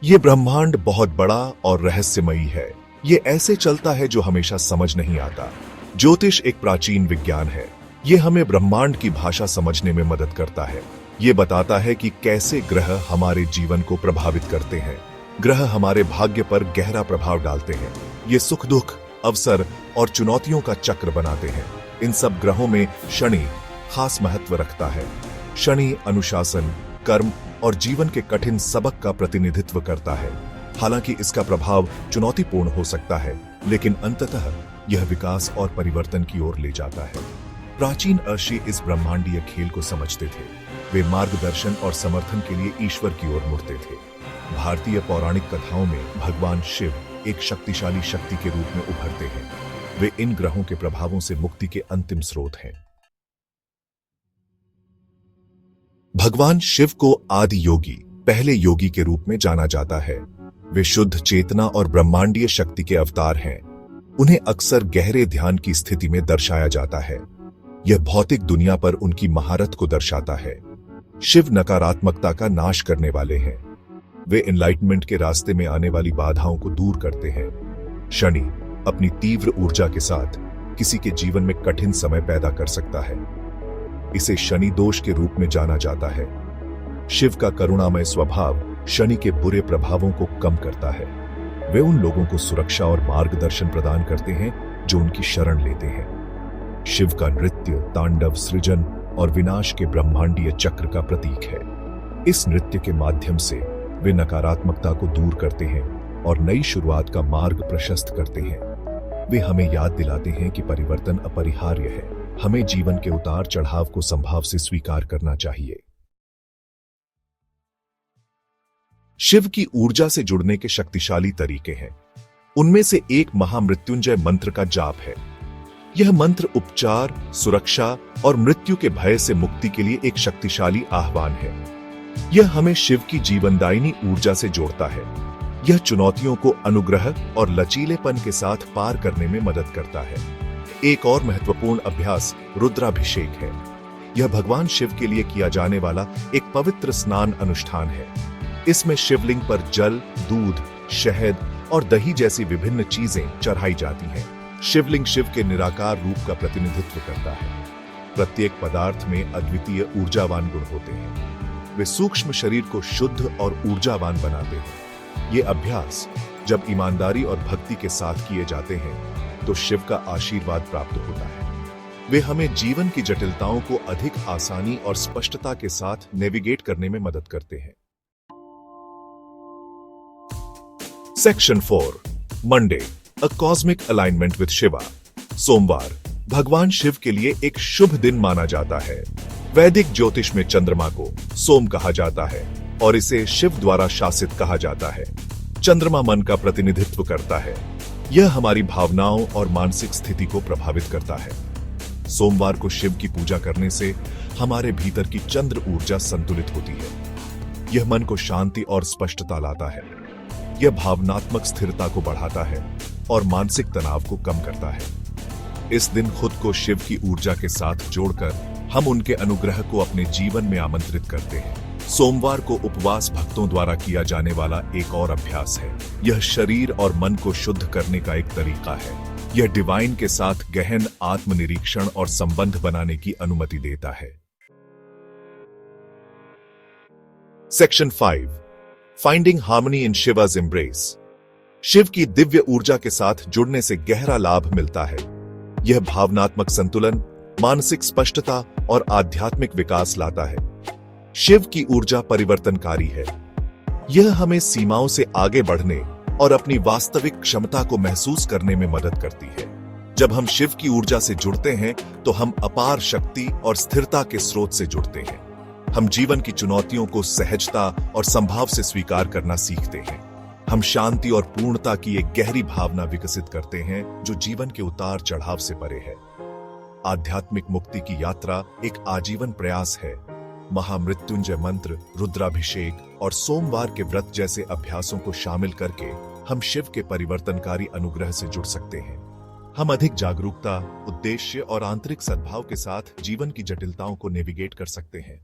ये ब्रह्मांड बहुत बड़ा और रहस्यमयी है। ये ऐसे चलता है जो हमेशा समझ नहीं आता। ज्योतिष एक प्राचीन विज्ञान है। ये हमें ब्रह्मांड की भाषा समझने में मदद करता है। ये बताता है कि कैसे ग्रह हमारे जीवन को प्रभावित करते हैं। ग्रह हमारे भाग्य पर गहरा प्रभाव डालते हैं। ये सुख दुख, अवसर और चुनौतियों का चक्र बनाते हैं। इन सब ग्रहों में शनि खास महत्व रखता है। शनि अनुशासन, कर्म और जीवन के कठिन सबक का प्रतिनिधित्व करता है। हालांकि इसका प्रभाव चुनौतीपूर्ण हो सकता है, लेकिन अंततः यह विकास और परिवर्तन की ओर ले जाता है। प्राचीन ऋषि इस ब्रह्मांडीय खेल को समझते थे। वे मार्गदर्शन और समर्थन के लिए ईश्वर की ओर मुड़ते थे। भारतीय पौराणिक कथाओं में भगवान शिव एक शक्तिशाली शक्ति के रूप में उभरते हैं। वे इन ग्रहों के प्रभावों से मुक्ति के अंतिम स्रोत हैं। भगवान शिव को आदि योगी, पहले योगी के रूप में जाना जाता है। वे शुद्ध चेतना और ब्रह्मांडीय शक्ति के अवतार हैं। उन्हें अक्सर गहरे ध्यान की स्थिति में दर्शाया जाता है। यह भौतिक दुनिया पर उनकी महारत को दर्शाता है। शिव नकारात्मकता का नाश करने वाले हैं। वे एनलाइटमेंट के रास्ते में आने वाली बाधाओं को दूर करते हैं। शनि अपनी तीव्र ऊर्जा के साथ किसी के जीवन में कठिन समय पैदा कर सकता है। इसे शनि दोष के रूप में जाना जाता है। शिव का करुणामय स्वभाव शनि के बुरे प्रभावों को कम करता है। वे उन लोगों को सुरक्षा और मार्गदर्शन प्रदान करते हैं जो उनकी शरण लेते हैं। शिव का नृत्य, तांडव, सृजन और विनाश के ब्रह्मांडीय चक्र का प्रतीक है। इस नृत्य के माध्यम से वे नकारात्मकता को दूर करते हैं और नई शुरुआत का मार्ग प्रशस्त करते हैं। वे हमें याद दिलाते हैं कि परिवर्तन अपरिहार्य है। हमें जीवन के उतार चढ़ाव को संभाव से स्वीकार करना चाहिए। शिव की ऊर्जा से जुड़ने के शक्तिशाली तरीके हैं। उनमें से एक महामृत्युंजय मंत्र का जाप है। यह मंत्र उपचार, सुरक्षा और मृत्यु के भय से मुक्ति के लिए एक शक्तिशाली आह्वान है। यह हमें शिव की जीवनदायिनी ऊर्जा से जोड़ता है। यह चुनौतियों को अनुग्रह और लचीलेपन के साथ पार करने में मदद करता है। एक और महत्वपूर्ण अभ्यास रुद्राभिषेक है। यह भगवान शिव के लिए किया जाने वाला एक पवित्र स्नान अनुष्ठान है। इसमें शिवलिंग पर जल, दूध, शहद और दही जैसी विभिन्न चीजें चढ़ाई जाती हैं। शिवलिंग शिव के निराकार रूप का प्रतिनिधित्व करता है। प्रत्येक पदार्थ में अद्वितीय ऊर्जावान गुण होते हैं। वे सूक्ष्म शरीर को शुद्ध और ऊर्जावान बनाते हैं। ये अभ्यास जब ईमानदारी और भक्ति के साथ किए जाते हैं तो शिव का आशीर्वाद प्राप्त होता है। वे हमें जीवन की जटिलताओं को अधिक आसानी और स्पष्टता के साथ नेविगेट करने में मदद करते हैं। Section 4, Monday, a cosmic alignment with Shiva. सोमवार भगवान शिव के लिए एक शुभ दिन माना जाता है। वैदिक ज्योतिष में चंद्रमा को सोम कहा जाता है और इसे शिव द्वारा शासित कहा जाता है। चंद्रमा मन का प्रतिनिधित्व करता है। यह हमारी भावनाओं और मानसिक स्थिति को प्रभावित करता है। सोमवार को शिव की पूजा करने से हमारे भीतर की चंद्र ऊर्जा संतुलित होती है। यह मन को शांति और स्पष्टता लाता है। यह भावनात्मक स्थिरता को बढ़ाता है और मानसिक तनाव को कम करता है। इस दिन खुद को शिव की ऊर्जा के साथ जोड़कर हम उनके अनुग्रह को अपने जीवन में आमंत्रित करते हैं। सोमवार को उपवास भक्तों द्वारा किया जाने वाला एक और अभ्यास है। यह शरीर और मन को शुद्ध करने का एक तरीका है। यह डिवाइन के साथ गहन आत्मनिरीक्षण और संबंध बनाने की अनुमति देता है। Section 5, finding harmony in Shiva's embrace. Shiva की दिव्य ऊर्जा के साथ जुड़ने से गहरा लाभ मिलता है। यह भावनात्मक संतुलन, मानसिक स्पष्टता और आध्यात्मिक विकास लाता है। शिव की ऊर्जा परिवर्तनकारी है। यह हमें सीमाओं से आगे बढ़ने और अपनी वास्तविक क्षमता को महसूस करने में मदद करती है। जब हम शिव की ऊर्जा से जुड़ते हैं तो हम अपार शक्ति और स्थिरता के स्रोत से जुड़ते हैं। हम जीवन की चुनौतियों को सहजता और संभाव से स्वीकार करना सीखते हैं। हम शांति और पूर्णता की एक गहरी भावना विकसित करते हैं जो जीवन के उतार चढ़ाव से परे है। आध्यात्मिक मुक्ति की यात्रा एक आजीवन प्रयास है। महामृत्युंजय मंत्र, रुद्राभिषेक और सोमवार के व्रत जैसे अभ्यासों को शामिल करके हम शिव के परिवर्तनकारी अनुग्रह से जुड़ सकते हैं। हम अधिक जागरूकता, उद्देश्य और आंतरिक सद्भाव के साथ जीवन की जटिलताओं को नेविगेट कर सकते हैं।